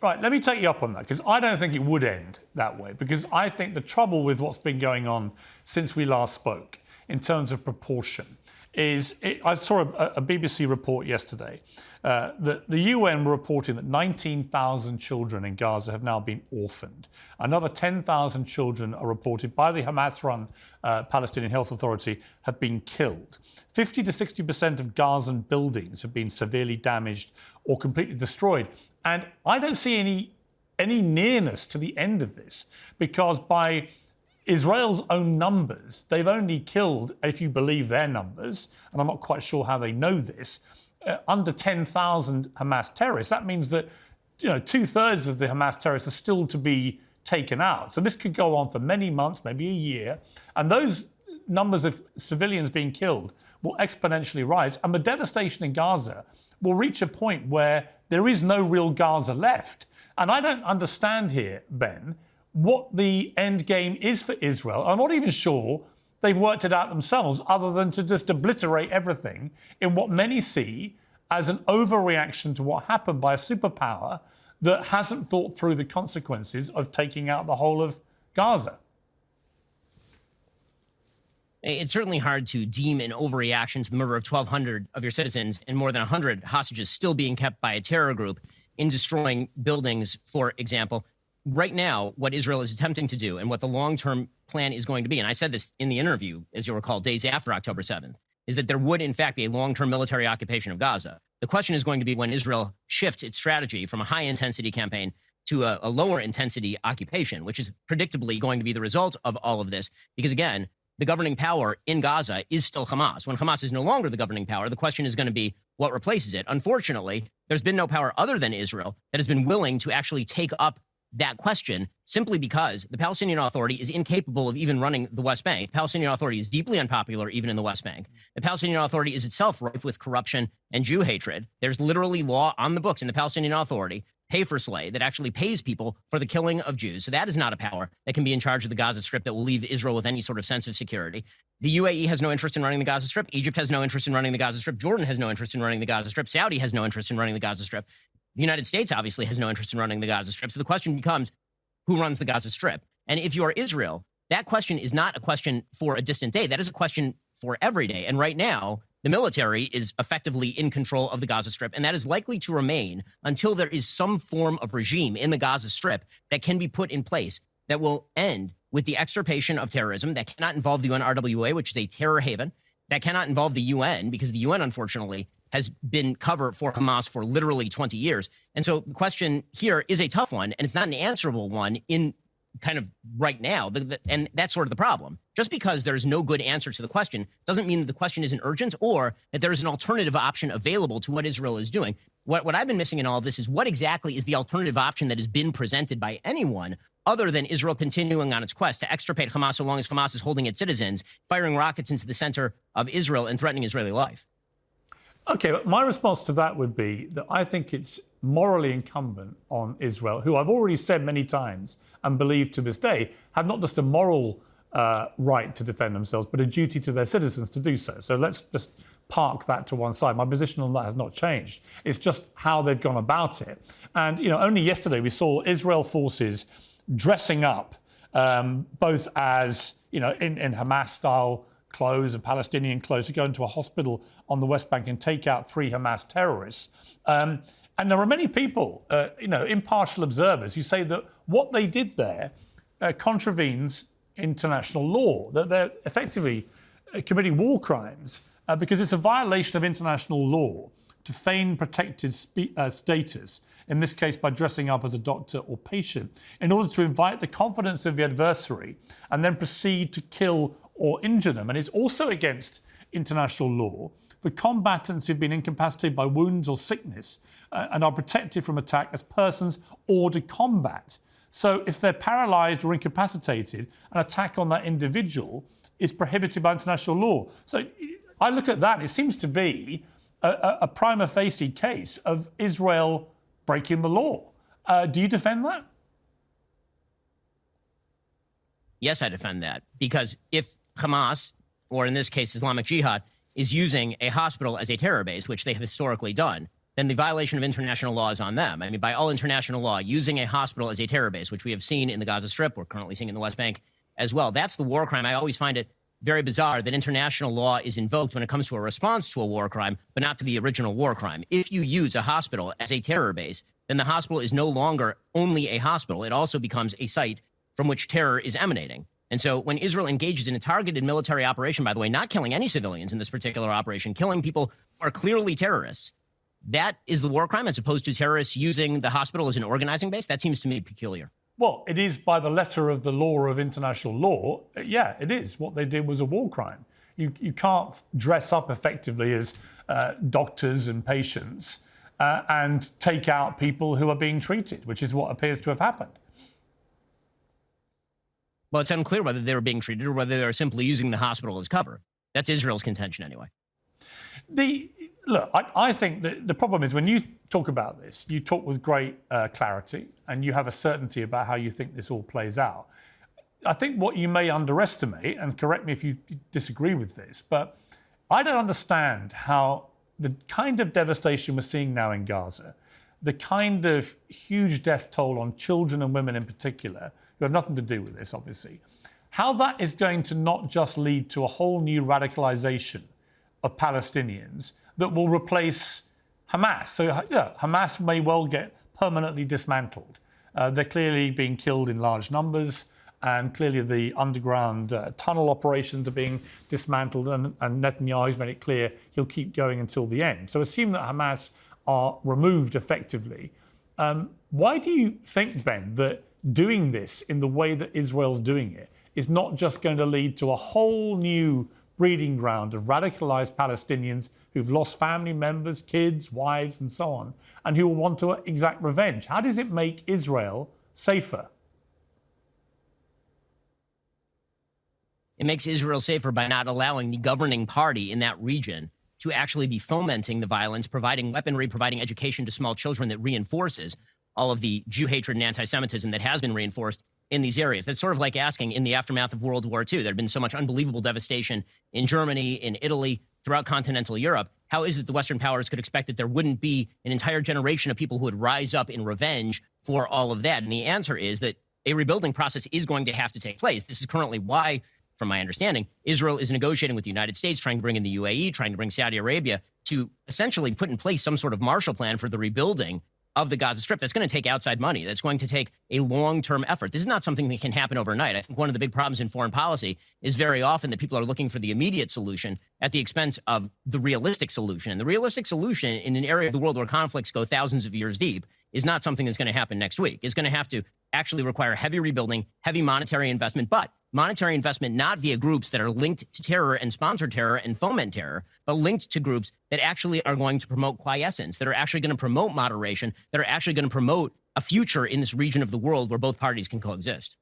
Right, let me take you up on that, because I don't think it would end that way, because I think the trouble with what's been going on since we last spoke in terms of proportion is, I saw a BBC report yesterday that the UN were reporting that 19,000 children in Gaza have now been orphaned. Another 10,000 children are reported by the Hamas-run Palestinian Health Authority have been killed. 50 to 60% of Gazan buildings have been severely damaged or completely destroyed. And I don't see any nearness to the end of this, because by Israel's own numbers, they've only killed, if you believe their numbers, and I'm not quite sure how they know this, under 10,000 Hamas terrorists. That means that, you know, 2/3 of the Hamas terrorists are still to be taken out. So this could go on for many months, maybe a year, and those numbers of civilians being killed will exponentially rise, and the devastation in Gaza will reach a point where there is no real Gaza left. And I don't understand here, Ben, what the end game is for Israel. I'm not even sure they've worked it out themselves, other than to just obliterate everything in what many see as an overreaction to what happened by a superpower that hasn't thought through the consequences of taking out the whole of Gaza. It's certainly hard to deem an overreaction to the murder of 1,200 of your citizens and more than 100 hostages still being kept by a terror group in destroying buildings, for example. Right now, what Israel is attempting to do and what the long-term plan is going to be, and I said this in the interview, as you'll recall, days after October 7th, is that there would, in fact, be a long-term military occupation of Gaza. The question is going to be when Israel shifts its strategy from a high-intensity campaign to a lower-intensity occupation, which is predictably going to be the result of all of this. Because, again, the governing power in Gaza is still Hamas. When Hamas is no longer the governing power, the question is going to be what replaces it. Unfortunately, there's been no power other than Israel that has been willing to actually take up that question, simply because the Palestinian Authority is incapable of even running the West Bank. The Palestinian Authority is deeply unpopular even in the West Bank. The Palestinian Authority is itself rife with corruption and Jew hatred. There's literally law on the books in the Palestinian Authority, pay for slay, that actually pays people for the killing of Jews. So that is not a power that can be in charge of the Gaza Strip that will leave Israel with any sort of sense of security. The UAE has no interest in running the Gaza Strip. Egypt has no interest in running the Gaza Strip. Jordan has no interest in running the Gaza Strip. Saudi has no interest in running the Gaza Strip. The United States obviously has no interest in running the Gaza Strip. So the question becomes, who runs the Gaza Strip? And if you are Israel, that question is not a question for a distant day. That is a question for every day. And right now, the military is effectively in control of the Gaza Strip, and that is likely to remain until there is some form of regime in the Gaza Strip that can be put in place that will end with the extirpation of terrorism, that cannot involve the UNRWA, which is a terror haven, that cannot involve the UN, because the UN, unfortunately, has been cover for Hamas for literally 20 years. And so the question here is a tough one, and it's not an answerable one in kind of right now. And that's sort of the problem. Just because there's no good answer to the question doesn't mean that the question isn't urgent or that there is an alternative option available to what Israel is doing. What I've been missing in all of this is what exactly is the alternative option that has been presented by anyone other than Israel continuing on its quest to extirpate Hamas so long as Hamas is holding its citizens, firing rockets into the center of Israel and threatening Israeli life. OK, but my response to that would be that I think it's morally incumbent on Israel, who I've already said many times and believe to this day have not just a moral right to defend themselves, but a duty to their citizens to do so. So let's just park that to one side. My position on that has not changed. It's just how they've gone about it. And, you know, only yesterday we saw Israel forces dressing up both as, you know, in Hamas-style clothes and Palestinian clothes to go into a hospital on the West Bank and take out 3 Hamas terrorists. And there are many people, you know, impartial observers who say that what they did there contravenes international law, that they're effectively committing war crimes because it's a violation of international law to feign protected status, in this case by dressing up as a doctor or patient, in order to invite the confidence of the adversary and then proceed to kill or injure them. And it's also against international law for combatants who've been incapacitated by wounds or sickness and are protected from attack as persons ordered to combat. So if they're paralysed or incapacitated, an attack on that individual is prohibited by international law. So I look at that, it seems to be a prima facie case of Israel breaking the law. Do you defend that? Yes, I defend that, because if Hamas, or in this case Islamic Jihad, is using a hospital as a terror base, which they have historically done, then the violation of international law is on them. I mean, by all international law, using a hospital as a terror base, which we have seen in the Gaza Strip, we're currently seeing in the West Bank as well. That's the war crime. I always find it very bizarre that international law is invoked when it comes to a response to a war crime, but not to the original war crime. If you use a hospital as a terror base, then the hospital is no longer only a hospital. It also becomes a site from which terror is emanating. And so when Israel engages in a targeted military operation, by the way, not killing any civilians in this particular operation, killing people who are clearly terrorists, that is the war crime as opposed to terrorists using the hospital as an organizing base. That seems to me peculiar. Well, it is by the letter of the law of international law. Yeah, it is. What they did was a war crime. You can't dress up effectively as doctors and patients and take out people who are being treated, which is what appears to have happened. Well, it's unclear whether they were being treated or whether they were simply using the hospital as cover. That's Israel's contention anyway. Look, I think that the problem is when you talk about this, you talk with great clarity and you have a certainty about how you think this all plays out. I think what you may underestimate, and correct me if you disagree with this, but I don't understand how the kind of devastation we're seeing now in Gaza, the kind of huge death toll on children and women in particular, who have nothing to do with this, obviously, how that is going to not just lead to a whole new radicalization of Palestinians that will replace Hamas. So, yeah, Hamas may well get permanently dismantled. They're clearly being killed in large numbers, and clearly the underground tunnel operations are being dismantled, and Netanyahu's made it clear he'll keep going until the end. So assume that Hamas are removed effectively. Why do you think, Ben, that doing this in the way that Israel's doing it is not just going to lead to a whole new breeding ground of radicalized Palestinians who've lost family members, kids, wives, and so on, and who will want to exact revenge? How does it make Israel safer? It makes Israel safer by not allowing the governing party in that region to actually be fomenting the violence, providing weaponry, providing education to small children that reinforces all of the Jew hatred and anti-Semitism that has been reinforced in these areas. That's sort of like asking, in the aftermath of World War II, there had been so much unbelievable devastation in Germany, in Italy, throughout continental Europe. How is it the Western powers could expect that there wouldn't be an entire generation of people who would rise up in revenge for all of that? And the answer is that a rebuilding process is going to have to take place. This is currently why, from my understanding, Israel is negotiating with the United States, trying to bring in the UAE, trying to bring Saudi Arabia to essentially put in place some sort of Marshall Plan for the rebuilding of the Gaza Strip. That's going to take outside money. That's going to take a long-term effort. This is not something that can happen overnight. I think one of the big problems in foreign policy is very often that people are looking for the immediate solution at the expense of the realistic solution. And the realistic solution in an area of the world where conflicts go thousands of years deep is not something that's going to happen next week. It's going to have to actually require heavy rebuilding, heavy monetary investment, but monetary investment not via groups that are linked to terror and sponsor terror and foment terror, but linked to groups that actually are going to promote quiescence, that are actually going to promote moderation, that are actually going to promote a future in this region of the world where both parties can coexist.